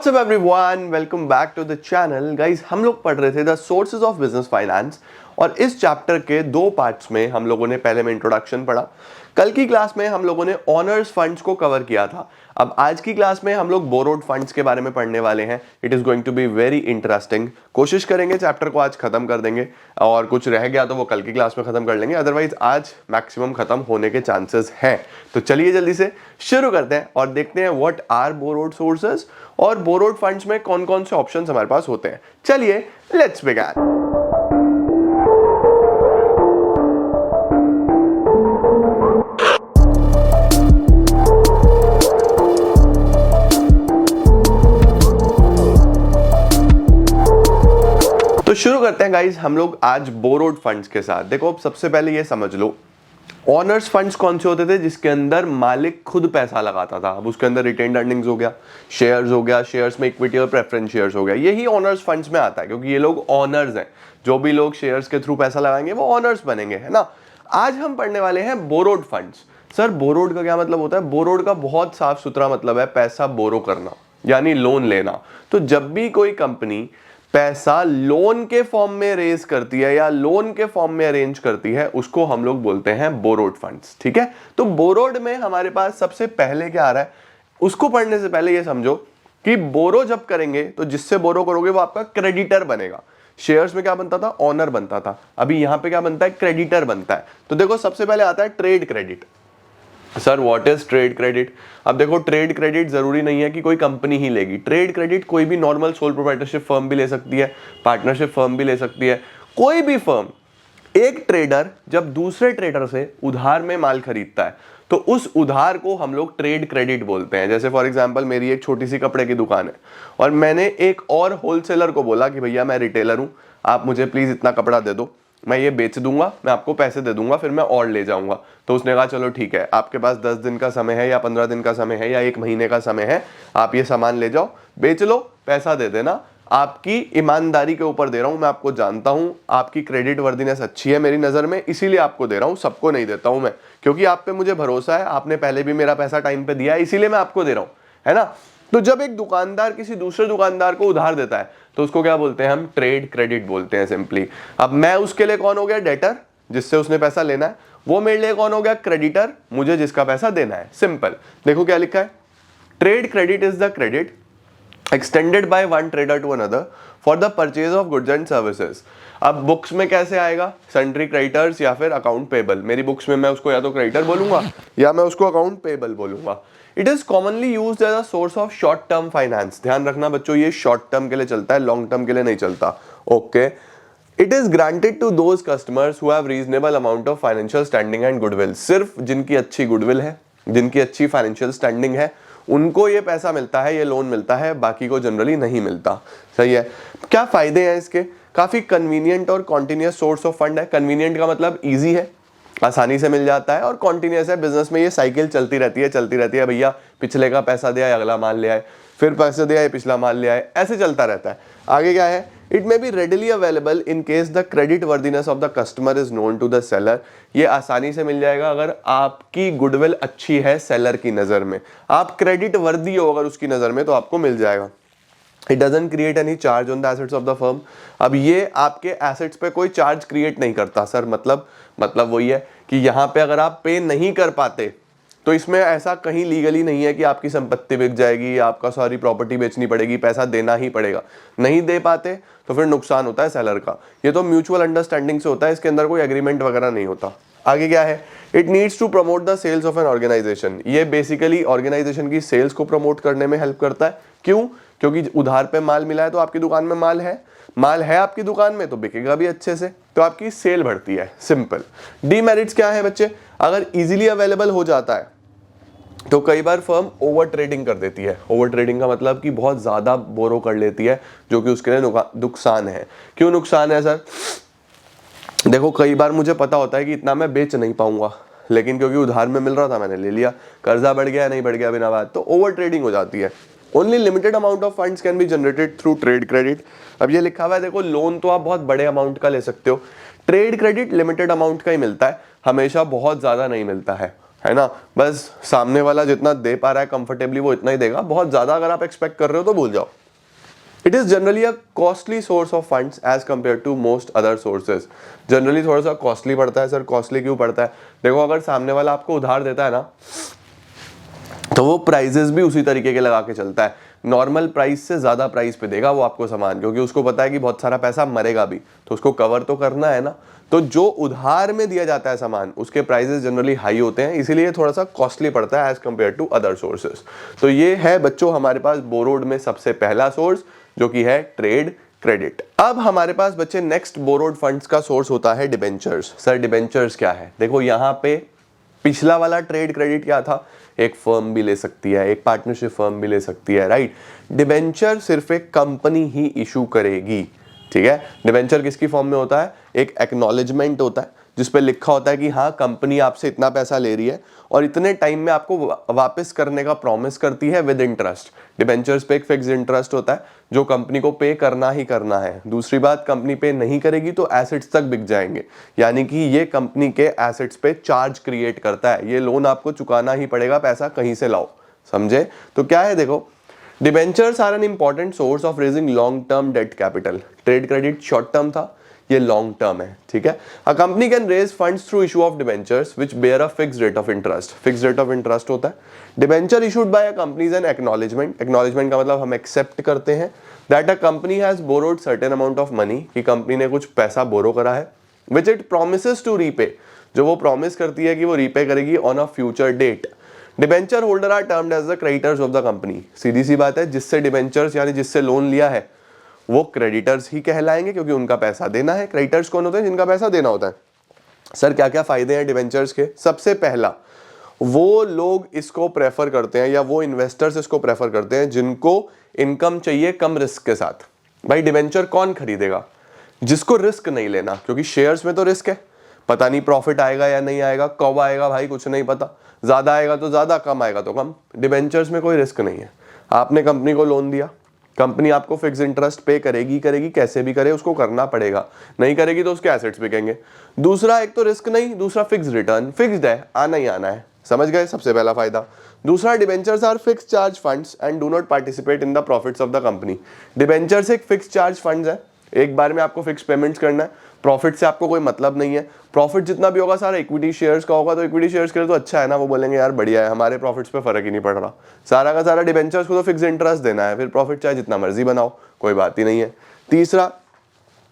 What's up everyone? Welcome back to the channel. Guys, हम लोग पढ़ रहे थे the sources of business finance और इस चैप्टर के दो पार्ट्स में हम लोगों ने पहले में इंट्रोडक्शन पढ़ा। कल की क्लास में हम लोगों ने ऑनर्स फंड्स को कवर किया था। अब आज की क्लास में हम लोग बोरोड फंड्स के बारे में पढ़ने वाले हैं। It is going to be very interesting. कोशिश करेंगे चैप्टर को आज खत्म कर देंगे और कुछ रह गया तो वो कल की क्लास में खत्म कर लेंगे, अदरवाइज आज मैक्सिमम खत्म होने के चांसेस हैं। तो चलिए जल्दी से शुरू करते हैं और देखते हैं व्हाट आर बोरोड सोर्सेज और बोरोड फंड्स में कौन कौन से ऑप्शंस हमारे पास होते हैं। चलिए लेट्स बिगिन। तो शुरू करते हैं गाइस हम लोग आज बोरोड फंड्स के साथ। देखो सबसे पहले ये समझ लो, ऑनर्स फंड्स कौन से होते थे? जिसके अंदर मालिक खुद पैसा लगाता था। अब उसके अंदर रिटेन्ड अर्निंग्स हो गया, शेयर्स हो गया, शेयर्स में इक्विटी और प्रेफरेंस शेयर्स हो गया, यही ऑनर्स फंड्स में आता है क्योंकि ये लोग ऑनर्स हैं। जो भी लोग शेयर्स के थ्रू पैसा लगाएंगे वो ऑनर्स बनेंगे, है ना। आज हम पढ़ने वाले हैं बोरोड फंड्स। सर बोरोड का क्या मतलब होता है? बोरोड का बहुत साफ सुथरा मतलब है पैसा बोरो करना, यानी लोन लेना। तो जब भी कोई कंपनी पैसा लोन के फॉर्म में रेज करती है या लोन के फॉर्म में अरेंज करती है, उसको हम लोग बोलते हैं बोरोड फंड्स। ठीक है, तो बोरोड में हमारे पास सबसे पहले क्या आ रहा है, उसको पढ़ने से पहले ये समझो कि बोरो जब करेंगे तो जिससे बोरो करोगे वो आपका क्रेडिटर बनेगा। शेयर्स में क्या बनता था? ऑनर बनता था। अभी यहां पे क्या बनता है? क्रेडिटर बनता है। तो देखो सबसे पहले आता है trade credit. Sir what is trade credit? अब देखो ट्रेड क्रेडिट जरूरी नहीं है कि कोई कंपनी ही लेगी। ट्रेड क्रेडिट कोई भी नॉर्मल सोल प्रोप्राइटरशिप फर्म भी ले सकती है, पार्टनरशिप फर्म भी ले सकती है, कोई भी फर्म। एक ट्रेडर जब दूसरे ट्रेडर से उधार में माल खरीदता है तो उस उधार को हम लोग ट्रेड क्रेडिट बोलते हैं। जैसे फॉर एग्जांपल मेरी एक छोटी सी कपड़े की दुकान है और मैंने एक और होलसेलर को बोला कि भैया मैं रिटेलर हूं, आप मुझे प्लीज इतना कपड़ा दे दो, मैं ये बेच दूंगा, मैं आपको पैसे दे दूंगा, फिर मैं और ले जाऊंगा। तो उसने कहा चलो ठीक है, आपके पास 10 दिन का समय है या 15 दिन का समय है या 1 महीने का समय है, आप ये सामान ले जाओ, बेच लो, पैसा दे देना। आपकी ईमानदारी के ऊपर दे रहा हूं, मैं आपको जानता हूं, आपकी क्रेडिट वर्दीनेस अच्छी है मेरी नजर में, इसीलिए आपको दे रहा हूं, सबको नहीं देता हूं मैं, क्योंकि आप पे मुझे भरोसा है, आपने पहले भी मेरा पैसा टाइम पे दिया है, इसीलिए मैं आपको दे रहा हूं, है ना। तो जब एक दुकानदार किसी दूसरे दुकानदार को उधार देता है तो उसको क्या बोलते हैं? हम ट्रेड क्रेडिट बोलते हैं सिंपली। अब मैं उसके लिए कौन हो गया? डेटर, जिससे उसने पैसा लेना है। वो मेरे लिए कौन हो गया? क्रेडिटर, मुझे जिसका पैसा देना है। सिंपल। देखो क्या लिखा है, trade credit is the credit extended by one trader to another for the purchase of goods and services. अब बुक्स में कैसे आएगा? सन्ड्री क्रेडिटर्स या फिर अकाउंट पेबल। मेरी बुक्स में मैं उसको या तो क्रेडिटर बोलूंगा या मैं उसको अकाउंट पेबल बोलूंगा। It is commonly used as a source of short term finance. ध्यान रखना बच्चों, ये शॉर्ट टर्म के लिए चलता है, लॉन्ग टर्म के लिए नहीं चलता। Okay, it is granted to those customers who have reasonable amount of financial standing and goodwill. सिर्फ जिनकी अच्छी गुडविल है, जिनकी अच्छी फाइनेंशियल स्टैंडिंग है, उनको ये पैसा मिलता है, ये लोन मिलता है, बाकी को जनरली नहीं मिलता। सही है। क्या फायदे हैं इसके? काफी कन्वीनियंट और कॉन्टिन्यूस सोर्स ऑफ फंड है। कन्वीनियंट का मतलब इजी है, आसानी से मिल जाता है, और कॉन्टिन्यूस है, बिजनेस में ये साइकिल चलती रहती है भैया पिछले का पैसा दिया, अगला माल ले आए, फिर पैसे दिया, पिछला माल ले आए, ऐसे चलता रहता है। आगे क्या है? It may be readily available in case the credit worthiness of the customer is known to the seller. ये आसानी से मिल जाएगा अगर आपकी गुडविल अच्छी है सेलर की नजर में, आप क्रेडिट वर्दी हो अगर उसकी नजर में, तो आपको मिल जाएगा। It doesn't create any charge on the assets of the firm. अब ये आपके एसेट्स पे कोई चार्ज क्रिएट नहीं करता। सर मतलब वही है कि यहाँ पे अगर आप पे नहीं कर पाते तो इसमें ऐसा कहीं लीगली नहीं है कि आपकी संपत्ति बिक जाएगी, आपका सारी प्रॉपर्टी बेचनी पड़ेगी, पैसा देना ही पड़ेगा। नहीं दे पाते तो फिर नुकसान होता है सेलर का। ये तो म्यूचुअल अंडरस्टैंडिंग से होता है, इसके अंदर कोई एग्रीमेंट वगैरह नहीं होता। आगे क्या है? It needs to promote the sales of an organization. ये बेसिकली ऑर्गेनाइजेशन की सेल्स को प्रमोट करने में हेल्प करता है। क्यों? क्योंकि उधार पे माल मिला है तो आपकी दुकान में माल है आपकी दुकान में तो बिकेगा भी अच्छे से, तो आपकी सेल बढ़ती है। सिंपल। डीमेरिट्स क्या है बच्चे? अगर इजीली अवेलेबल हो जाता है तो कई बार फर्म ओवर ट्रेडिंग कर देती है। ओवर ट्रेडिंग का मतलब कि बहुत ज्यादा बोरो कर लेती है, जो कि उसके लिए नुकसान है। क्यों नुकसान है सर? देखो कई बार मुझे पता होता है कि इतना मैं बेच नहीं पाऊंगा, लेकिन क्योंकि उधार में मिल रहा था मैंने ले लिया, कर्जा बढ़ गया नहीं बढ़ गया बिना बात, तो ओवर ट्रेडिंग हो जाती है। Only limited amount of funds can be generated through trade credit. अब ये लिखा हुआ है, देखो लोन तो आप बहुत बड़े अमाउंट का ले सकते हो, ट्रेड क्रेडिट लिमिटेड अमाउंट का ही मिलता है, हमेशा बहुत ज्यादा नहीं मिलता है। है ना, बस सामने वाला जितना दे पा रहा है कंफर्टेबली वो इतना ही देगा, बहुत ज्यादा अगर आप एक्सपेक्ट कर रहे हो तो भूल जाओ। It is generally a costly source of funds as compare to most other sources. Generally थोड़ा सा कॉस्टली पड़ता है। सर कॉस्टली क्यों पड़ता है? देखो अगर सामने वाला आपको उधार देता है ना, तो वो प्राइजेस भी उसी तरीके के लगा के चलता है, नॉर्मल प्राइस से ज्यादा प्राइस पे देगा वो आपको सामान, क्योंकि उसको पता है कि बहुत सारा पैसा मरेगा भी, तो उसको कवर तो करना है ना। तो जो उधार में दिया जाता है सामान, उसके प्राइसेस जनरली हाई होते हैं, इसीलिए थोड़ा सा कॉस्टली पड़ता है as compare to other sources. तो ये है बच्चों हमारे पास बोरोड में सबसे पहला सोर्स, जो कि है ट्रेड क्रेडिट। अब हमारे पास बच्चे नेक्स्ट बोरोड फंड्स का सोर्स होता है डिबेंचर्स। सर डिबेंचर्स क्या है? देखो यहाँ पे पिछला वाला ट्रेड क्रेडिट क्या था, एक फर्म भी ले सकती है, एक पार्टनरशिप फर्म भी ले सकती है, राइट। डिबेंचर सिर्फ एक कंपनी ही इशू करेगी, ठीक है। डिबेंचर किसकी फॉर्म में होता है? एक एक्नॉलेजमेंट होता है जिसपे लिखा होता है कि हाँ कंपनी आपसे इतना पैसा ले रही है और इतने टाइम में आपको वापस करने का प्रॉमिस करती है विद इंटरेस्ट। डिबेंचर्स पे एक फिक्स इंटरेस्ट होता है जो कंपनी को पे करना ही करना है। दूसरी बात, कंपनी पे नहीं करेगी तो एसेट्स तक बिक जाएंगे, यानी कि ये कंपनी के एसेट्स पे चार्ज क्रिएट करता है। ये लोन आपको चुकाना ही पड़ेगा, पैसा कहीं से लाओ, समझे? तो क्या है देखो, debentures are an important source of raising long term debt capital. Trade credit short term था, ये लॉन्ग टर्म है, ठीक है। A company can raise funds through issue of debentures which bear a fixed rate of interest. Fixed rate of interest होता है। Debenture issued by a companies an acknowledgement. Acknowledgement का मतलब हम एक्सेप्ट करते हैं that a company has borrowed certain amount of money, कि company ने कुछ पैसा बोरो करा है, which it promises to repay, जो वो प्रॉमिस करती है कि वो रीपे करेगी on a future date. Debenture holder are termed as the creditors of the company. सीधी सी बात है, जिससे डिबेंचर्स यानी जिससे लोन लिया है वो क्रेडिटर्स ही कहलाएंगे, क्योंकि उनका पैसा देना है। क्रेडिटर्स कौन होते हैं? जिनका पैसा देना होता है। सर क्या क्या फायदे हैं डिबेंचर्स के? सबसे पहला, वो लोग इसको प्रेफर करते हैं या वो इन्वेस्टर्स इसको प्रेफर करते हैं जिनको इनकम चाहिए कम रिस्क के साथ। भाई डिबेंचर कौन खरीदेगा? जिसको रिस्क नहीं लेना, क्योंकि शेयर्स में तो रिस्क है, पता नहीं प्रॉफिट आएगा या नहीं आएगा, कब आएगा भाई कुछ नहीं पता, ज्यादा आएगा तो ज्यादा, कम आएगा तो कम। डिबेंचर्स में कोई रिस्क नहीं है। आपने कंपनी को लोन दिया, कंपनी आपको फिक्स इंटरेस्ट पे करेगी कैसे भी करे, उसको करना पड़ेगा, नहीं करेगी तो उसके एसेट्स बिकेंगे। दूसरा, एक तो रिस्क नहीं, दूसरा फिक्स रिटर्न, फिक्स्ड है, आना ही आना है, समझ गए? सबसे पहला फायदा। दूसरा, debentures are fix charge funds and do not participate in the profits of the company. Debentures एक फिक्स चार्ज फंड्स है, एक बार में आपको फिक्स पेमेंट्स करना है, प्रॉफिट से आपको कोई मतलब नहीं है। प्रॉफिट जितना भी होगा सारा इक्विटी शेयर्स का होगा, तो इक्विटी शेयर्स के लिए तो अच्छा है ना, वो बोलेंगे यार बढ़िया है, हमारे प्रॉफिट्स पे फर्क ही नहीं पड़ रहा। सारा का सारा डिबेंचर्स को तो फिक्स इंटरेस्ट देना है, फिर प्रॉफिट चाहे जितना मर्जी बनाओ, कोई बात ही नहीं है। तीसरा,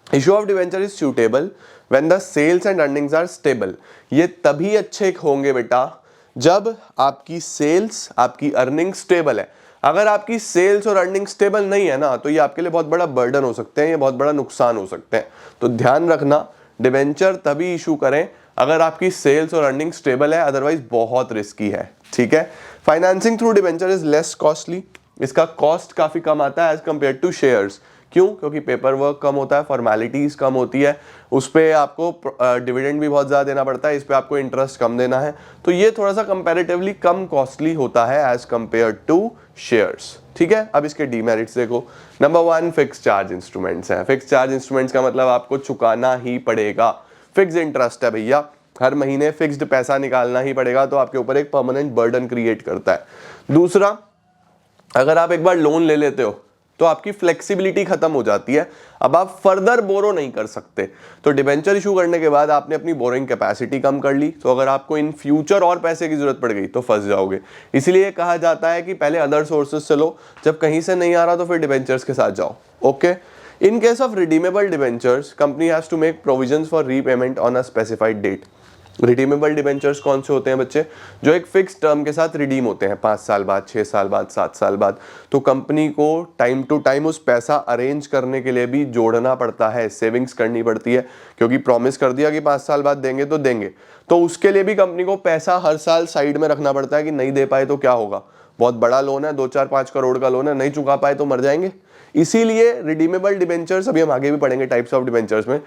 issue of debenture is suitable when the sales and earnings are stable. ये तभी अच्छे होंगे बेटा जब आपकी सेल्स, आपकी अर्निंग स्टेबल है। अगर आपकी सेल्स और अर्निंग स्टेबल नहीं है ना, तो ये आपके लिए बहुत बड़ा बर्डन हो सकते हैं, ये बहुत बड़ा नुकसान हो सकते हैं। तो ध्यान रखना, डिबेंचर तभी इशू करें अगर आपकी सेल्स और अर्निंग स्टेबल है, अदरवाइज बहुत रिस्की है, ठीक है। Financing through debenture is less costly. इसका कॉस्ट काफी कम आता है एज कंपेयर टू शेयर्स। क्यों? क्योंकि पेपर वर्क कम होता है, फॉर्मेलिटीज कम होती है, उस पर आपको डिविडेंड भी बहुत ज़्यादा देना पड़ता है, इस पर आपको इंटरेस्ट कम देना है, तो ये थोड़ा सा कंपैरेटिवली कम कॉस्टली होता है एज कंपेयर टू शेयर्स, ठीक है। अब इसके डीमेरिट्स देखो। नंबर 1, फिक्स चार्ज इंस्ट्रूमेंट्स हैं। फिक्स चार्ज इंस्ट्रूमेंट्स का मतलब आपको चुकाना ही पड़ेगा, फिक्स इंटरेस्ट है भैया, हर महीने फिक्स्ड पैसा निकालना ही पड़ेगा, तो आपके ऊपर एक परमानेंट बर्डन क्रिएट करता है। दूसरा, अगर आप एक बार लोन ले लेते हो तो आपकी फ्लेक्सिबिलिटी खत्म हो जाती है, अब आप फर्दर बोरो नहीं कर सकते। तो डिबेंचर इशू करने के बाद आपने अपनी बोरिंग कैपेसिटी कम कर ली, तो अगर आपको इन फ्यूचर और पैसे की जरूरत पड़ गई तो फंस जाओगे। इसीलिए कहा जाता है कि पहले अदर सोर्सेज से लो, जब कहीं से नहीं आ रहा तो फिर डिबेंचर्स के साथ जाओ, okay. In case of redeemable debentures, company has to make provisions for repayment on a specified date. Redeemable debentures कौन से होते हैं बच्चे? जो एक फिक्स टर्म के साथ रिडीम होते हैं, 5 साल बाद, 6 साल बाद, 7 साल बाद। तो कंपनी को टाइम टू टाइम उस पैसा अरेंज करने के लिए भी जोड़ना पड़ता है, सेविंग्स करनी पड़ती है, क्योंकि प्रॉमिस कर दिया कि 5 साल बाद देंगे तो देंगे, तो उसके लिए भी कंपनी को पैसा हर साल साइड में रखना पड़ता है कि नहीं दे पाए तो क्या होगा। बहुत बड़ा लोन है, 2-4-5 करोड़ का लोन है, नहीं चुका पाए तो मर जाएंगे। इसीलिए रिडीमेबल डिबेंचर्स, अभी हम आगे भी पढ़ेंगे टाइप्स ऑफ डिबेंचर्स में,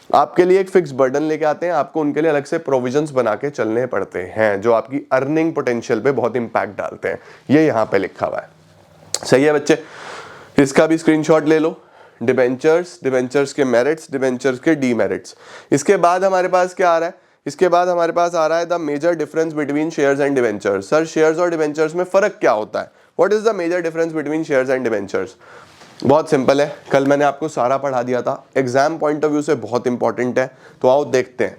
आपके लिए एक फिक्स बर्डन लेके आते हैं, आपको उनके लिए अलग से प्रोविजंस बना के चलने पड़ते हैं, जो आपकी अर्निंग पोटेंशियल पे बहुत इंपैक्ट डालते हैं। ये यहाँ पे लिखा हुआ है, सही है बच्चे? इसका भी स्क्रीनशॉट ले लो। डिबेंचर्स, डिबेंचर्स के मेरिट्स, डिबेंचर्स के डीमेरिट्स। इसके बाद हमारे पास क्या आ रहा है? इसके बाद हमारे पास आ रहा है the major difference between shares and debentures. Sir shares और डिवेंचर्स में फर्क क्या होता है? What is the major difference between shares and debentures? बहुत सिंपल है, कल मैंने आपको सारा पढ़ा दिया था, एग्जाम पॉइंट ऑफ व्यू से बहुत इंपॉर्टेंट है। तो आओ देखते हैं।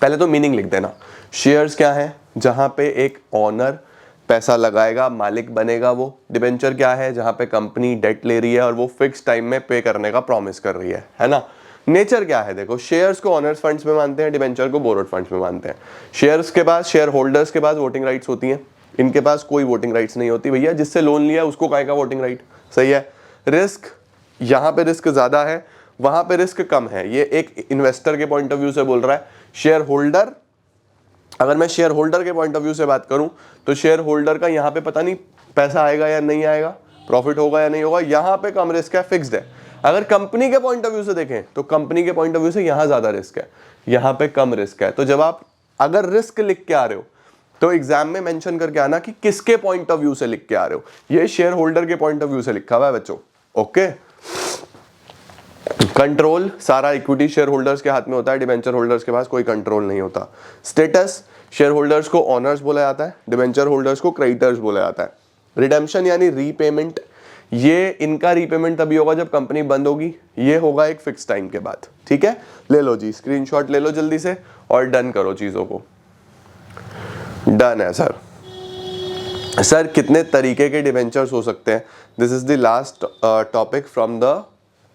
पहले तो मीनिंग लिख देना। शेयर्स क्या है? जहां पे एक ऑनर पैसा लगाएगा, मालिक बनेगा वो। डिबेंचर क्या है? जहां पे कंपनी डेट ले रही है और वो फिक्स टाइम में पे करने का प्रॉमिस कर रही है ना। नेचर क्या है? देखो, शेयर्स को ऑनर्स फंड्स में मानते हैं, डिबेंचर को बोरोड फंड्स में मानते हैं। शेयर्स के पास, शेयर होल्डर्स के पास वोटिंग राइट्स होती हैं, इनके पास कोई वोटिंग राइट्स नहीं होती। भैया जिससे लोन लिया उसको काहे का वोटिंग राइट? सही है। रिस्क, यहाँ पे रिस्क ज्यादा है, वहां पे रिस्क कम है। ये एक इन्वेस्टर के पॉइंट ऑफ व्यू से बोल रहा है। शेयर होल्डर, अगर मैं शेयर होल्डर के पॉइंट ऑफ व्यू से बात करूं तो शेयर होल्डर का यहाँ पे पता नहीं पैसा आएगा या नहीं आएगा, प्रॉफिट होगा या नहीं होगा, यहाँ पे कम रिस्क है, फिक्स्ड है। अगर कंपनी के पॉइंट ऑफ व्यू से देखें तो कंपनी के पॉइंट ऑफ व्यू से यहाँ ज्यादा रिस्क है, यहाँ पे कम रिस्क है। तो जब आप अगर रिस्क लिख के आ रहे हो तो एग्जाम में मेंशन करके आना कि किसके पॉइंट ऑफ व्यू से लिख के आ रहे हो। ये शेयर होल्डर के पॉइंट ऑफ व्यू से लिखा हुआ है बच्चों। ओके। कंट्रोल सारा इक्विटी शेयर होल्डर्स के हाथ में होता है, डिबेंचर होल्डर्स के पास कोई कंट्रोल नहीं होता। स्टेटस, शेयर होल्डर्स को ऑनर्स बोला जाता है, डिबेंचर होल्डर्स को क्रेडिटर्स बोला जाता है। रिडेम्पशन यानी रीपेमेंट, ये इनका रीपेमेंट तभी होगा जब कंपनी बंद होगी, ये होगा एक फिक्स टाइम के बाद। ठीक है, ले लो जी, स्क्रीनशॉट ले लो जल्दी से और डन करो चीजों को। डन है सर। सर कितने तरीके के डिबेंचर्स हो सकते हैं? This is the last topic from the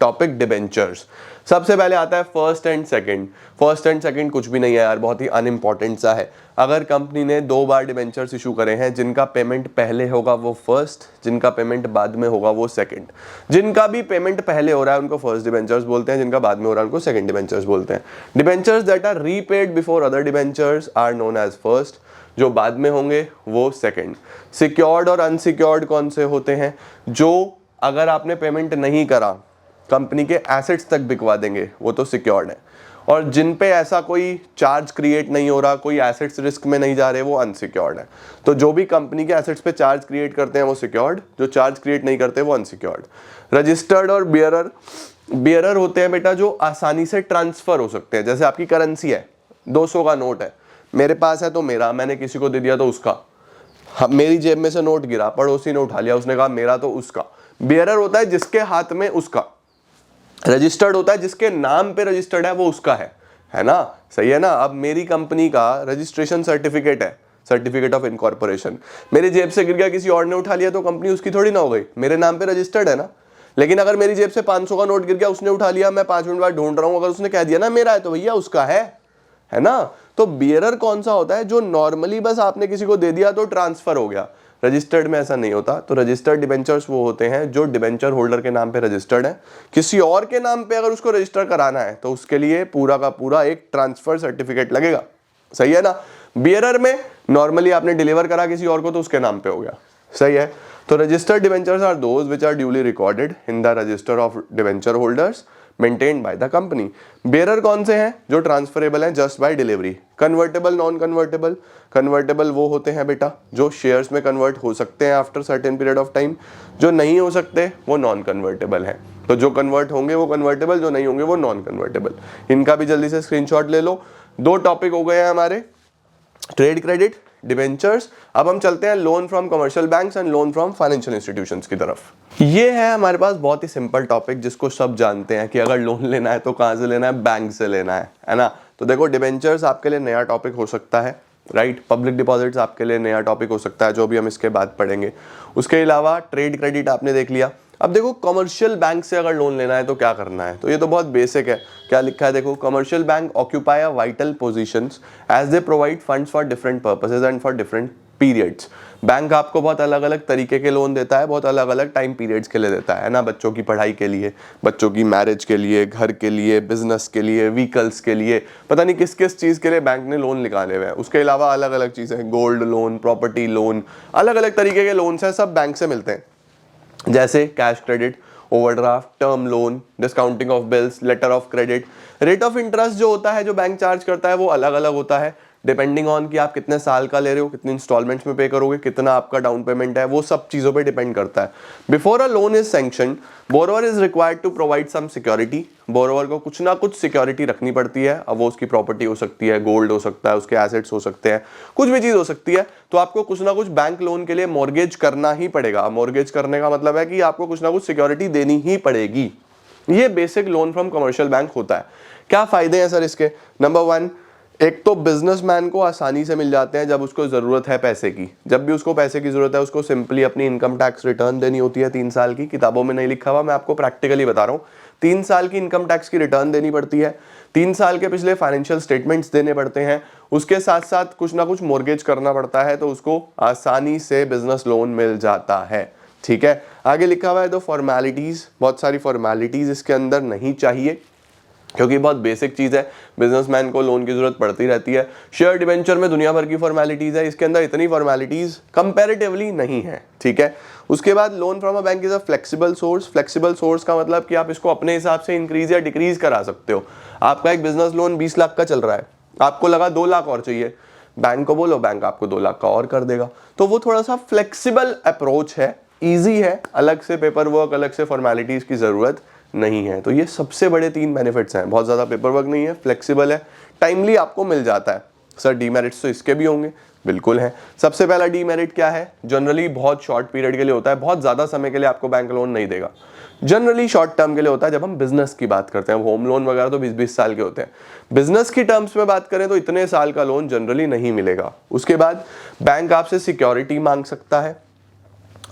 topic debentures. सबसे पहले आता है first and second. First and second कुछ भी नहीं है यार, बहुत ही अनइंपॉर्टेंट सा है। अगर कंपनी ने 2 बार डिबेंचर्स इशू करे हैं, जिनका पेमेंट पहले होगा वो फर्स्ट, जिनका पेमेंट बाद में होगा वो सेकंड। जिनका भी पेमेंट पहले हो रहा है उनको फर्स्ट डिबेंचर्स बोलते हैं, जिनका बाद में हो रहा है उनको सेकंड डिबेंचर्स बोलते हैं। Debentures that are repaid before other debentures are known as first, जो बाद में होंगे वो सेकंड। सिक्योर्ड और अनसिक्योर्ड कौन से होते हैं? जो अगर आपने पेमेंट नहीं करा कंपनी के एसेट्स तक बिकवा देंगे, वो तो सिक्योर्ड है। और जिन पे ऐसा कोई चार्ज क्रिएट नहीं हो रहा, कोई एसेट्स रिस्क में नहीं जा रहे, वो अनसिक्योर्ड है। तो जो भी कंपनी के एसेट्स पे चार्ज क्रिएट करते हैं वो सिक्योर्ड, जो चार्ज क्रिएट नहीं करते वो अनसिक्योर्ड। रजिस्टर्ड और बियरर, बियरर होते हैं बेटा जो आसानी से ट्रांसफर हो सकते हैं। जैसे आपकी करेंसी है, 200 का नोट है, मेरे पास है तो मेरा, मैंने किसी को दे दिया तो उसका। मेरी जेब में से नोट गिरा, पड़ोसी ने उठा लिया, उसने कहा मेरा तो उसका। बियरर होता है जिसके हाथ में उसका। रजिस्टर्ड होता है जिसके नाम पे रजिस्टर्ड है वो उसका है ना। सही है ना। अब मेरी कंपनी का रजिस्ट्रेशन सर्टिफिकेट है, सर्टिफिकेट ऑफ इनकॉर्पोरेशन, मेरी जेब से गिर गया, किसी और ने उठा लिया तो कंपनी उसकी थोड़ी ना हो गई, मेरे नाम पे रजिस्टर्ड है ना। लेकिन अगर मेरी जेब से 500 का नोट गिर गया, उसने उठा लिया, मैं 5 मिनट बाद ढूंढ रहा हूं, अगर उसने कह दिया ना मेरा है तो भैया उसका है ना। तो बियरर कौन सा होता है? जो नॉर्मली बस आपने किसी को दे दिया तो ट्रांसफर हो गया। रजिस्टर्ड में ऐसा नहीं होता। तो रजिस्टर्ड डिबेंचर्स वो होते हैं जो डिबेंचर होल्डर के नाम पे रजिस्टर्ड है, किसी और के नाम पे अगर उसको रजिस्टर कराना है तो उसके लिए पूरा का पूरा एक ट्रांसफर सर्टिफिकेट लगेगा। सही है ना। बियरर में नॉर्मली आपने डिलीवर करा किसी और को तो उसके नाम पे हो गया। सही है। तो registered debentures are those which are duly recorded in the register of debenture holders maintained by the company. Bearer कौन से हैं? जो ट्रांसफरेबल हैं just by delivery. Convertible, non convertible, convertible वो होते हैं बेटा जो शेयर्स में कन्वर्ट हो सकते हैं after certain period of time, जो नहीं हो सकते वो नॉन कन्वर्टेबल है। तो जो कन्वर्ट होंगे वो कन्वर्टेबल, जो नहीं होंगे वो नॉन कन्वर्टेबल। इनका भी जल्दी से स्क्रीनशॉट ले लो। 2 टॉपिक हो गए हैं हमारे, ट्रेड क्रेडिट, डिबेंचर्स। अब हम चलते हैं loan from commercial banks and loan from financial institutions की तरफ। ये है हमारे पास बहुत ही सिंपल टॉपिक जिसको सब जानते हैं कि अगर लोन लेना है तो कहां से लेना है? बैंक से लेना है ना। तो देखो, डिबेंचर्स आपके लिए नया टॉपिक हो सकता है, राइट। पब्लिक डिपॉजिट्स आपके लिए नया टॉपिक हो सकता है, जो भी हम इसके बाद पढ़ेंगे। उसके अलावा ट्रेड क्रेडिट आपने देख लिया। अब देखो, कमर्शियल बैंक से अगर लोन लेना है तो क्या करना है? तो ये तो बहुत बेसिक है। क्या लिखा है देखो, commercial bank occupy a vital positions as they provide funds for different purposes and for different periods. Bank आपको बहुत अलग अलग तरीके के लोन देता है, बहुत अलग अलग टाइम पीरियड्स के लिए देता है ना। बच्चों की पढ़ाई के लिए, बच्चों की मैरिज के लिए, घर के लिए, बिजनेस के लिए, व्हीकल्स के लिए, पता नहीं किस किस चीज़ के लिए बैंक ने लोन निकाले हुए हैं। उसके अलावा अलग अलग चीज़ें, गोल्ड लोन, प्रॉपर्टी लोन, अलग अलग तरीके के लोन्स हैं, सब बैंक से मिलते हैं। जैसे cash credit, overdraft, term loan, discounting of bills, letter of credit. Rate of interest जो होता है, जो बैंक चार्ज करता है वो अलग अलग होता है। डिपेंडिंग ऑन कि आप कितने साल का ले रहे हो, कितने इंस्टॉलमेंट्स में पे करोगे, कितना आपका डाउन पेमेंट है, वो सब चीज़ों पे डिपेंड करता है। Before a loan is sanction, borrower is required to provide some security. Borrower को कुछ ना कुछ सिक्योरिटी रखनी पड़ती है। अब वो उसकी प्रॉपर्टी हो सकती है, गोल्ड हो सकता है, उसके एसेट्स हो सकते हैं, कुछ भी चीज़ हो सकती है। तो आपको कुछ ना कुछ बैंक लोन के लिए मॉर्गेज करना ही पड़ेगा। मॉर्गेज करने का मतलब है कि आपको कुछ ना कुछ सिक्योरिटी देनी ही पड़ेगी। ये basic loan from commercial bank होता है। क्या फायदे हैं सर इसके? नंबर 1, एक तो बिजनेसमैन को आसानी से मिल जाते हैं जब उसको जरूरत है पैसे की। जब भी उसको पैसे की जरूरत है, उसको सिंपली अपनी इनकम टैक्स रिटर्न देनी होती है 3 साल की। किताबों में नहीं लिखा हुआ, मैं आपको प्रैक्टिकली बता रहा हूँ। 3 साल की इनकम टैक्स की रिटर्न देनी पड़ती है, 3 साल के पिछले फाइनेंशियल स्टेटमेंट्स देने पड़ते हैं, उसके साथ साथ कुछ ना कुछ मॉर्गेज करना पड़ता है, तो उसको आसानी से बिजनेस लोन मिल जाता है। ठीक है, आगे लिखा हुआ है दो फॉर्मेलिटीज, बहुत सारी फॉर्मेलिटीज इसके अंदर नहीं चाहिए क्योंकि बहुत बेसिक चीज़ है। बिजनेसमैन को लोन की जरूरत पड़ती रहती है। शेयर डिवेंचर में दुनिया भर की फॉर्मेलिटीज़ है, इसके अंदर इतनी फॉर्मेलिटीज़ कंपैरेटिवली नहीं है। ठीक है, उसके बाद loan from a bank is a flexible source. Flexible source का मतलब कि आप इसको अपने हिसाब से इंक्रीज या डिक्रीज करा सकते हो। आपका एक बिजनेस लोन 20 लाख का चल रहा है, आपको लगा 2 लाख और चाहिए, बैंक को बोलो, बैंक आपको 2 लाख का और कर देगा। तो वो थोड़ा सा फ्लेक्सिबल अप्रोच है, ईजी है, अलग से पेपर वर्क, अलग से फॉर्मेलिटीज़ की ज़रूरत नहीं है। तो ये सबसे बड़े 3 बेनिफिट्स हैं। बहुत ज़्यादा पेपर वर्क नहीं है, फ्लेक्सिबल है, टाइमली आपको मिल जाता है। सर डीमेरिट्स तो इसके भी होंगे, बिल्कुल है। सबसे पहला डीमेरिट क्या है? जनरली बहुत शॉर्ट पीरियड के लिए होता है, बहुत ज़्यादा समय के लिए आपको बैंक लोन नहीं देगा। जनरली शॉर्ट टर्म के लिए होता है जब हम बिजनेस की बात करते हैं। होम लोन वगैरह तो 20-20 साल के होते हैं। बिजनेस की टर्म्स में बात करें तो इतने साल का लोन जनरली नहीं मिलेगा। उसके बाद बैंक आपसे सिक्योरिटी मांग सकता है,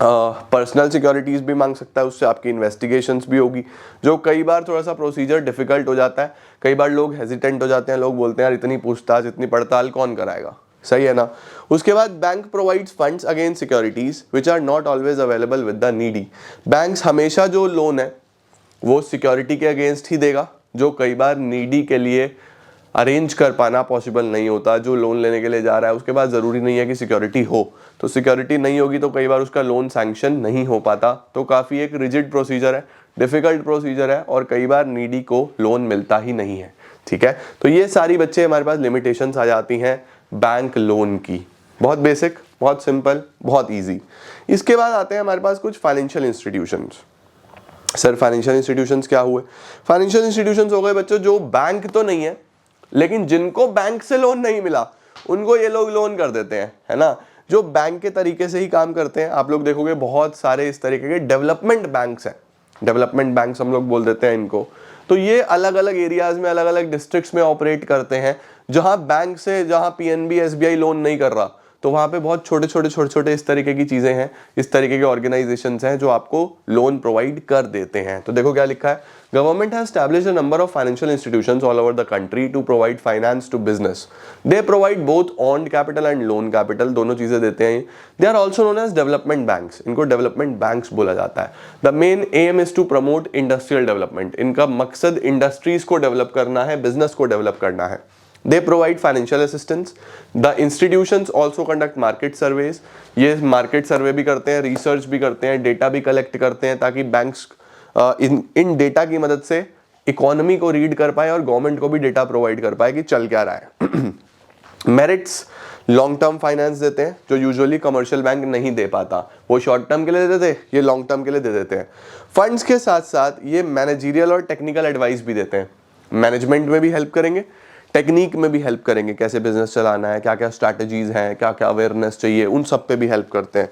पर्सनल सिक्योरिटीज भी मांग सकता है, उससे आपकी इन्वेस्टिगेशंस भी होगी, जो कई बार थोड़ा सा प्रोसीजर डिफिकल्ट हो जाता है। कई बार लोग हेजिटेंट हो जाते हैं, लोग बोलते हैं यार इतनी पूछताछ, इतनी पड़ताल कौन कराएगा, सही है ना। उसके बाद bank provides funds against securities which are not always available with the needy. Banks हमेशा जो लोन है वो सिक्योरिटी के अगेंस्ट ही देगा, जो कई बार नीडी के लिए अरेंज कर पाना पॉसिबल नहीं होता। जो लोन लेने के लिए जा रहा है उसके बाद ज़रूरी नहीं है कि सिक्योरिटी हो, तो सिक्योरिटी नहीं होगी तो कई बार उसका लोन सैंक्शन नहीं हो पाता। तो काफ़ी एक रिजिड प्रोसीजर है, डिफ़िकल्ट प्रोसीजर है, और कई बार नीडी को लोन मिलता ही नहीं है। ठीक है, तो ये सारी बच्चे हमारे पास लिमिटेशंस आ जाती हैं बैंक लोन की। बहुत बेसिक, बहुत सिंपल, बहुत ईजी। इसके बाद आते हैं हमारे पास कुछ financial institutions. Sir financial institutions क्या हुए? फाइनेंशियल इंस्टीट्यूशंस हो गए बच्चों जो बैंक तो नहीं है, लेकिन जिनको बैंक से लोन नहीं मिला उनको ये लोग लोन कर देते हैं, है ना। जो बैंक के तरीके से ही काम करते हैं। आप लोग देखोगे बहुत सारे इस तरीके के डेवलपमेंट बैंक्स हैं, डेवलपमेंट बैंक्स हम लोग बोल देते हैं इनको। तो ये अलग अलग एरियाज में, अलग अलग डिस्ट्रिक्ट्स में ऑपरेट करते हैं, जहां बैंक से, जहां पीएनबी एसबीआई लोन नहीं कर रहा, तो वहां पे बहुत छोटे छोटे इस तरीके की चीजें हैं, इस तरीके के ऑर्गेनाइजेशंस हैं जो आपको लोन प्रोवाइड कर देते हैं। तो देखो क्या लिखा है, government has established a number of financial institutions all over the country to provide finance to business. They provide both on capital and loan capital, दोनों चीजें देते हैं। They are also known as development banks, इनको development banks बोला जाता है। The main aim is to promote industrial development, इनका मकसद इंडस्ट्रीज को डेवलप करना है, बिजनेस को डेवलप करना है। They provide financial assistance. The institutions also conduct market surveys. ये मार्केट सर्वे भी करते हैं, रिसर्च भी करते हैं, डेटा भी कलेक्ट करते हैं, ताकि बैंक्स इन डेटा की मदद से इकोनॉमी को रीड कर पाए और गवर्नमेंट को भी डेटा प्रोवाइड कर पाए कि चल क्या रहा है। मेरिट्स लॉन्ग टर्म फाइनेंस देते हैं, जो यूजुअली कमर्शियल बैंक नहीं दे पाता। वो शॉर्ट टर्म के लिए दे देते, ये लॉन्ग टर्म के लिए दे देते हैं। फंड्स के साथ साथ ये मैनेजरियल और टेक्निकल एडवाइस भी देते हैं। मैनेजमेंट में भी हेल्प करेंगे, टेक्निक में भी हेल्प करेंगे, कैसे बिजनेस चलाना है, क्या क्या स्ट्रैटेजीज हैं, क्या क्या अवेयरनेस चाहिए, उन सब पे भी हेल्प करते हैं।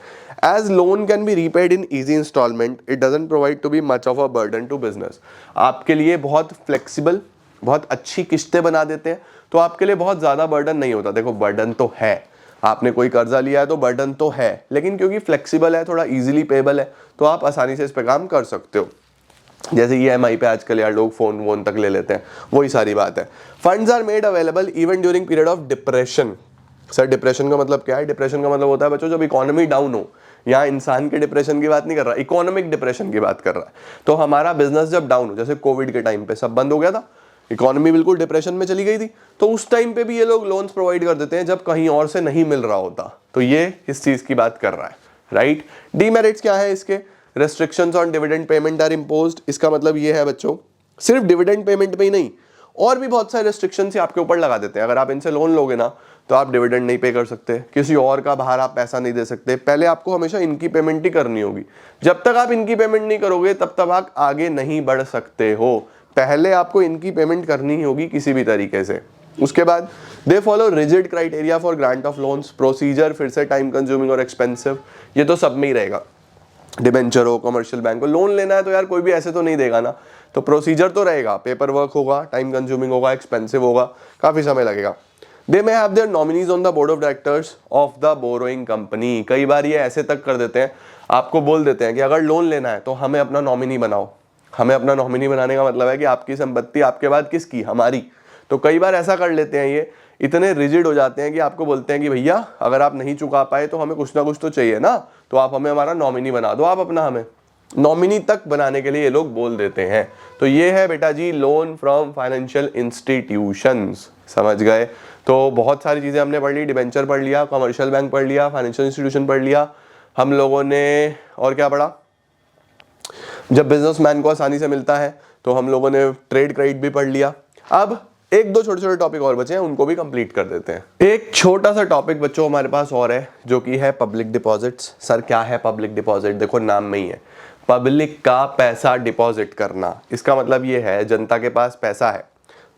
As loan can be repaid in easy installment, it doesn't provide to be much of a burden to business. आपके लिए बहुत फ्लेक्सिबल, बहुत अच्छी किस्तें बना देते हैं, तो आपके लिए बहुत ज़्यादा बर्डन नहीं होता। देखो बर्डन तो है, आपने कोई कर्जा लिया है तो बर्डन तो है, लेकिन क्योंकि फ्लेक्सिबल है, थोड़ा ईजिली पेबल है, तो आप आसानी से इस पर काम कर सकते हो। जैसे EMI पे आजकल यार लोग फोन वोन तक ले लेते हैं, वही सारी बात है। Funds are made available even during period of depression. Sir depression का मतलब क्या है? डिप्रेशन का मतलब होता है बच्चों जब इकोनॉमी डाउन हो। यहाँ इंसान के डिप्रेशन की बात नहीं कर रहा, इकोनॉमिक डिप्रेशन की बात कर रहा है। तो हमारा बिजनेस जब डाउन हो, जैसे कोविड के टाइम पे सब बंद हो गया था, इकोनॉमी बिल्कुल डिप्रेशन में चली गई थी, तो उस टाइम पे भी ये लोग लोन्स प्रोवाइड कर देते हैं जब कहीं और से नहीं मिल रहा होता। तो ये इस चीज की बात कर रहा है, राइट। डीमेरिट्स क्या है इसके? Restrictions on dividend payment are imposed. इसका मतलब ये है बच्चों, सिर्फ डिविडेंड पेमेंट में ही नहीं, और भी बहुत सारे रिस्ट्रिक्शन आपके ऊपर लगा देते हैं। अगर आप इनसे लोन लोगे ना तो आप डिविडेंड नहीं पे कर सकते, किसी और का बाहर आप पैसा नहीं दे सकते, पहले आपको हमेशा इनकी पेमेंट ही करनी होगी। जब तक आप इनकी पेमेंट नहीं करोगे तब तक आप आगे नहीं बढ़ सकते हो, पहले आपको इनकी पेमेंट करनी ही होगी किसी भी तरीके से। उसके बाद they follow rigid criteria for grant of loans, procedure फिर से टाइम कंज्यूमिंग और एक्सपेंसिव, ये तो सब में ही रहेगा। डिबेंचर हो, कमर्शियल बैंक को लोन लेना है तो यार कोई भी ऐसे तो नहीं देगा ना, तो प्रोसीजर तो रहेगा, पेपर वर्क होगा, टाइम कंज्यूमिंग होगा, एक्सपेंसिव होगा, काफी समय लगेगा। They may have their nominees on the board of directors of the borrowing company, कई बार ये ऐसे तक कर देते हैं, आपको बोल देते हैं कि अगर लोन लेना है तो हमें अपना नॉमिनी बनाओ। हमें अपना नॉमिनी बनाने का मतलब है कि आपकी संपत्ति आपके बाद किसकी, हमारी। तो कई बार ऐसा कर लेते हैं, ये इतने रिजिड हो जाते हैं कि आपको बोलते हैं कि भैया अगर आप नहीं चुका पाए तो हमें कुछ ना कुछ तो चाहिए ना, तो आप हमें हमारा नॉमिनी बना दो, आप अपना हमें नॉमिनी तक बनाने के लिए ये लोग बोल देते हैं। तो ये है बेटा जी लोन फ्रॉम फाइनेंशियल इंस्टीट्यूशंस, समझ गए। तो बहुत सारी चीजें हमने पढ़ ली, डिबेंचर पढ़ लिया, कमर्शियल बैंक पढ़ लिया, फाइनेंशियल इंस्टीट्यूशन पढ़ लिया हम लोगों ने, और क्या पढ़ा, जब बिजनेसमैन को आसानी से मिलता है तो हम लोगों ने ट्रेड क्रेडिट भी पढ़ लिया। अब एक दो छोटे छोटे टॉपिक और बचे हैं, उनको भी कंप्लीट कर देते हैं। एक छोटा सा टॉपिक बच्चों हमारे पास और है जो कि है पब्लिक डिपॉजिट्स। सर क्या है पब्लिक डिपॉजिट? देखो नाम में ही है, पब्लिक का पैसा डिपॉजिट करना। इसका मतलब ये है जनता के पास पैसा है,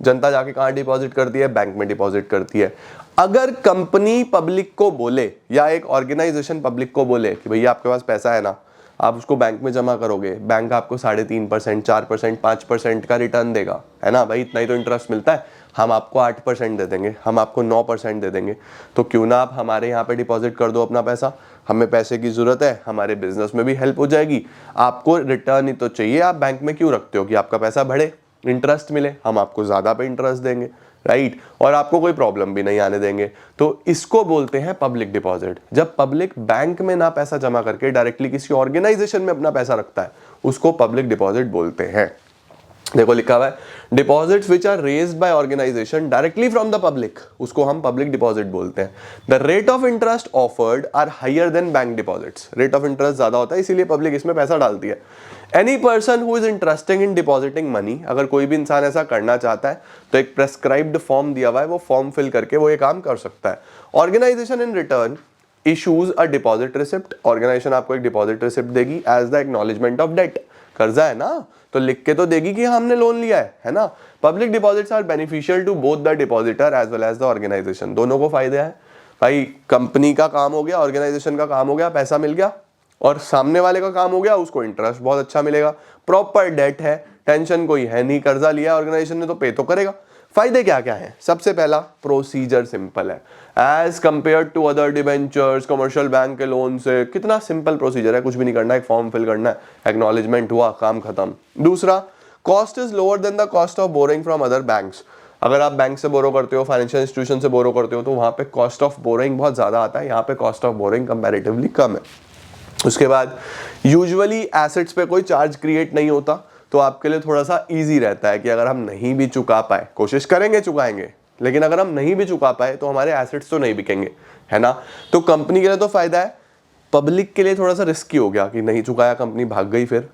जनता जाके कहाँ डिपॉजिट करती है? बैंक में डिपॉजिट करती है। अगर कंपनी पब्लिक को बोले या एक ऑर्गेनाइजेशन पब्लिक को बोले कि भैया आपके पास पैसा है ना, आप उसको बैंक में जमा करोगे, बैंक आपको 3.5%, 4%, 5% का रिटर्न देगा, है ना भाई, इतना ही तो इंटरेस्ट मिलता है, हम आपको 8% दे देंगे, हम आपको 9% दे देंगे, तो क्यों ना आप हमारे यहाँ पे डिपॉजिट कर दो अपना पैसा, हमें पैसे की जरूरत है, हमारे बिजनेस में भी हेल्प हो जाएगी, आपको रिटर्न ही तो चाहिए, आप बैंक में क्यों रखते हो कि आपका पैसा बढ़े, इंटरेस्ट मिले, हम आपको ज्यादा पे इंटरेस्ट देंगे, राइट, और आपको कोई प्रॉब्लम भी नहीं आने देंगे। तो इसको बोलते हैं पब्लिक डिपॉजिट। जब पब्लिक बैंक में ना पैसा जमा करके डायरेक्टली किसी ऑर्गेनाइजेशन में अपना पैसा रखता है, उसको पब्लिक डिपॉजिट बोलते हैं। देखो लिखा हुआ है deposits which are raised by organization directly from the public, उसको हम पब्लिक डिपॉजिट बोलते हैं। The rate of interest offered are higher than bank deposits, rate of interest ज्यादा होता है इसीलिए पब्लिक इसमें पैसा डालती है। Any person who is interested in depositing money, अगर कोई भी इंसान ऐसा करना चाहता है तो एक प्रेस्क्राइब्ड फॉर्म दिया हुआ है, वो फॉर्म फिल करके वो ये काम कर सकता है। Organization in return issues a deposit receipt, organization आपको एक डिपॉजिट रिसिप्ट देगी as the acknowledgement of debt, कर्जा है ना तो लिख के तो देगी कि हमने लोन लिया है ना। Public deposits are beneficial to both the depositor as well as the organization, दोनों को फायदे हैं भाई, कंपनी का काम हो गया, ऑर्गेनाइजेशन का काम हो गया, पैसा मिल गया, और सामने वाले का काम हो गया, उसको इंटरेस्ट बहुत अच्छा मिलेगा, प्रॉपर डेट है, टेंशन कोई है नहीं, कर्जा लिया ऑर्गेनाइजेशन ने तो पे तो करेगा। फायदे क्या क्या है? सबसे पहला प्रोसीजर सिंपल है as compare to other debentures, commercial bank के लोन से कितना सिंपल प्रोसीजर है, कुछ भी नहीं करना है, एक फॉर्म फिल करना है, एक्नॉलेजमेंट हुआ, काम खत्म। दूसरा, cost is lower than the cost of borrowing from other banks, अगर आप बैंक से बोरो करते हो, फाइनेंशियल इंस्टीट्यूशन से बोरो करते हो तो वहां पे कॉस्ट ऑफ बोरोइंग बहुत ज्यादा आता है, यहाँ पे कॉस्ट ऑफ बोरोइंग कंपैरेटिवली कम है। उसके बाद यूजुअली एसेट्स पे कोई चार्ज क्रिएट नहीं होता, तो आपके लिए थोड़ा सा इजी रहता है कि अगर हम नहीं भी चुका पाए, कोशिश करेंगे चुकाएंगे, लेकिन अगर हम नहीं भी चुका पाए तो हमारे एसेट्स तो नहीं बिकेंगे, है ना। तो कंपनी के लिए तो फायदा है, पब्लिक के लिए थोड़ा सा रिस्की हो गया कि नहीं चुकाया, कंपनी भाग गई, फिर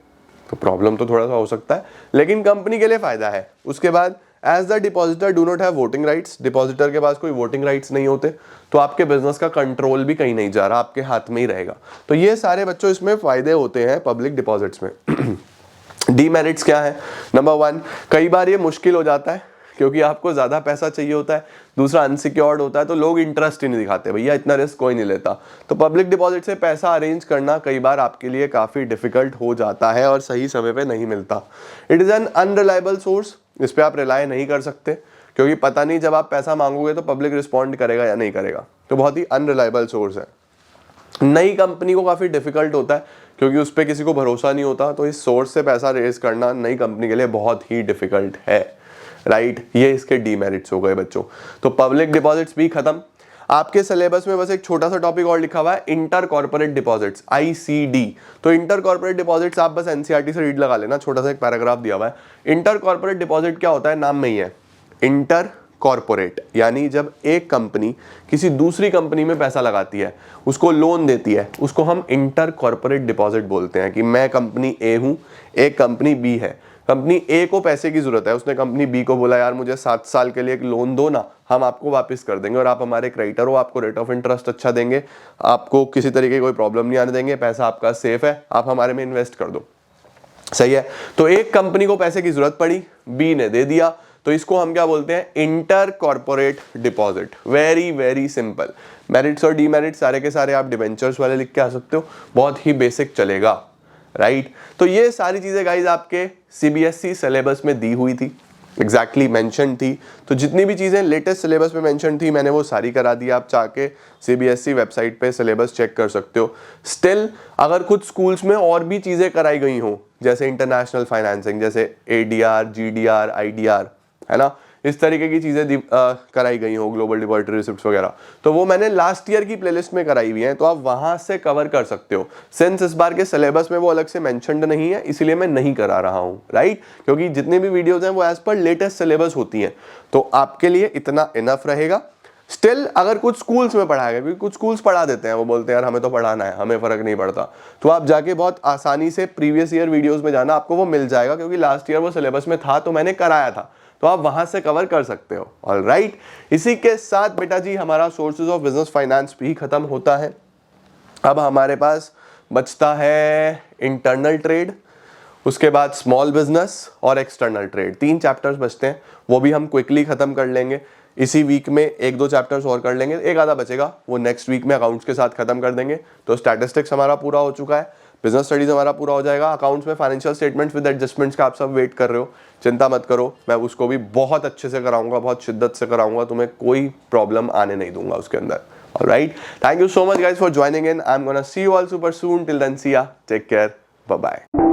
तो प्रॉब्लम तो थोड़ा सा हो सकता है, लेकिन कंपनी के लिए फायदा है। उसके बाद as the depositor do not have voting rights, depositor के पास कोई वोटिंग राइट्स नहीं होते, तो आपके बिजनेस का कंट्रोल भी कहीं नहीं जा रहा, आपके हाथ में ही रहेगा। तो ये सारे बच्चों इसमें फायदे होते हैं पब्लिक डिपॉजिट्स में। डीमेरिट्स क्या है? नंबर 1, कई बार ये मुश्किल हो जाता है क्योंकि आपको ज्यादा पैसा चाहिए होता है, दूसरा अनसिक्योर्ड होता है, तो लोग इंटरेस्ट ही नहीं दिखाते, भैया इतना रिस्क कोई नहीं लेता, तो पब्लिक डिपॉजिट से पैसा अरेंज करना कई बार आपके लिए काफी डिफिकल्ट हो जाता है और सही समय पे नहीं मिलता। It is an unreliable source, इस पे आप रिलाय नहीं कर सकते क्योंकि पता नहीं जब आप पैसा मांगोगे तो पब्लिक रिस्पॉन्ड करेगा या नहीं करेगा, तो बहुत ही अनरिलायबल सोर्स है। नई कंपनी को काफी डिफिकल्ट होता है क्योंकि उस पर किसी को भरोसा नहीं होता, तो इस सोर्स से पैसा रेज करना नई कंपनी के लिए बहुत ही डिफिकल्ट है, राइट। ये इसके डीमेरिट्स हो गए बच्चों। तो पब्लिक डिपॉजिट्स भी खत्म। आपके सिलेबस में बस एक छोटा सा टॉपिक और लिखा हुआ है, इंटर कॉर्पोरेट डिपॉजिट्स, ICD। तो इंटर कॉर्पोरेट डिपॉजिट्स आप बस NCERT से रीड लगा लेना, छोटा सा एक पैराग्राफ दिया हुआ है। इंटर कॉर्पोरेट डिपॉजिट क्या होता है? नाम में ही है, इंटर कॉर्पोरेट, यानी जब एक कंपनी किसी दूसरी कंपनी में पैसा लगाती है, उसको लोन देती है, उसको हम इंटर कॉर्पोरेट डिपॉजिट बोलते हैं कि मैं कंपनी A हूं, एक कंपनी B है, कंपनी ए को पैसे की जरूरत है, उसने कंपनी बी को बोला यार मुझे 7 साल के लिए एक लोन दो ना, हम आपको वापस कर देंगे और आप हमारे क्रेडिटर हो, आपको रेट ऑफ इंटरेस्ट अच्छा देंगे, आपको किसी तरीके की कोई प्रॉब्लम नहीं आने देंगे, पैसा आपका सेफ है, आप हमारे में इन्वेस्ट कर दो। सही है। तो एक कंपनी को पैसे की जरूरत पड़ी, बी ने दे दिया, तो इसको हम क्या बोलते हैं, inter corporate deposit. Very very simple. Merits और डीमेरिट्स सारे के सारे आप डिबेंचर्स वाले लिख के आ सकते हो, बहुत ही बेसिक चलेगा, राइट। तो ये सारी चीजें गाइज आपके सीबीएसई सिलेबस में दी हुई थी, एग्जैक्टली मेंशन थी। तो जितनी भी चीजें लेटेस्ट सिलेबस में मेंशन थी मैंने वो सारी करा दी। आप चाह सीबीएसई वेबसाइट पे सिलेबस चेक कर सकते हो। स्टिल अगर कुछ स्कूल्स में और भी चीजें कराई गई हो, जैसे इंटरनेशनल फाइनेंसिंग, जैसे एडीआर, जीडीआर, आईडीआर, है ना, इस तरीके की चीजें कराई गई हो, ग्लोबल डिपॉजिटरी रिसिप्ट्स वगैरह, तो वो मैंने लास्ट ईयर की प्लेलिस्ट में कराई हुई है, तो आप वहां से कवर कर सकते हो। सिंस इस बार के सिलेबस में वो अलग से मेंशन्ड नहीं है, इसलिए मैं नहीं करा रहा हूं, राइट, क्योंकि जितनी भी वीडियोस हैं वो एज पर लेटेस्ट सिलेबस होती हैं, तो आपके लिए इतना इनफ रहेगा। स्टिल अगर कुछ स्कूल्स में पढ़ाएगा, क्योंकि कुछ स्कूल्स पढ़ा देते हैं, वो बोलते हैं यार हमें तो पढ़ाना है, हमें फर्क नहीं पड़ता, तो आप जाके बहुत आसानी से प्रीवियस ईयर वीडियोस में जाना, आपको वो मिल जाएगा, क्योंकि लास्ट ईयर वो सिलेबस में था तो मैंने कराया था, तो आप वहां से कवर कर सकते हो। ऑलराइट, इसी के साथ बेटा जी हमारा सोर्सेज ऑफ बिजनेस फाइनेंस भी खत्म होता है। अब हमारे पास बचता है इंटरनल ट्रेड, उसके बाद स्मॉल बिजनेस और एक्सटर्नल ट्रेड, 3 चैप्टर्स बचते हैं, वो भी हम क्विकली खत्म कर लेंगे। इसी वीक में 1-2 चैप्टर्स और कर लेंगे, एक आधा बचेगा, वो नेक्स्ट वीक में अकाउंट्स के साथ खत्म कर देंगे। तो स्टैटिस्टिक्स हमारा पूरा हो चुका है, बिजनेस स्टडीज हमारा पूरा हो जाएगा, अकाउंट्स में फाइनेंशियल स्टेटमेंट्स विद एडजस्टमेंट्स का आप सब वेट कर रहे हो, चिंता मत करो, मैं उसको भी बहुत अच्छे से कराऊंगा, बहुत शिद्दत से कराऊंगा, तुम्हें कोई प्रॉब्लम आने नहीं दूंगा उसके अंदर। Alright, thank you so much guys for joining in, I am gonna see you all super soon, till then see ya, take care, bye bye.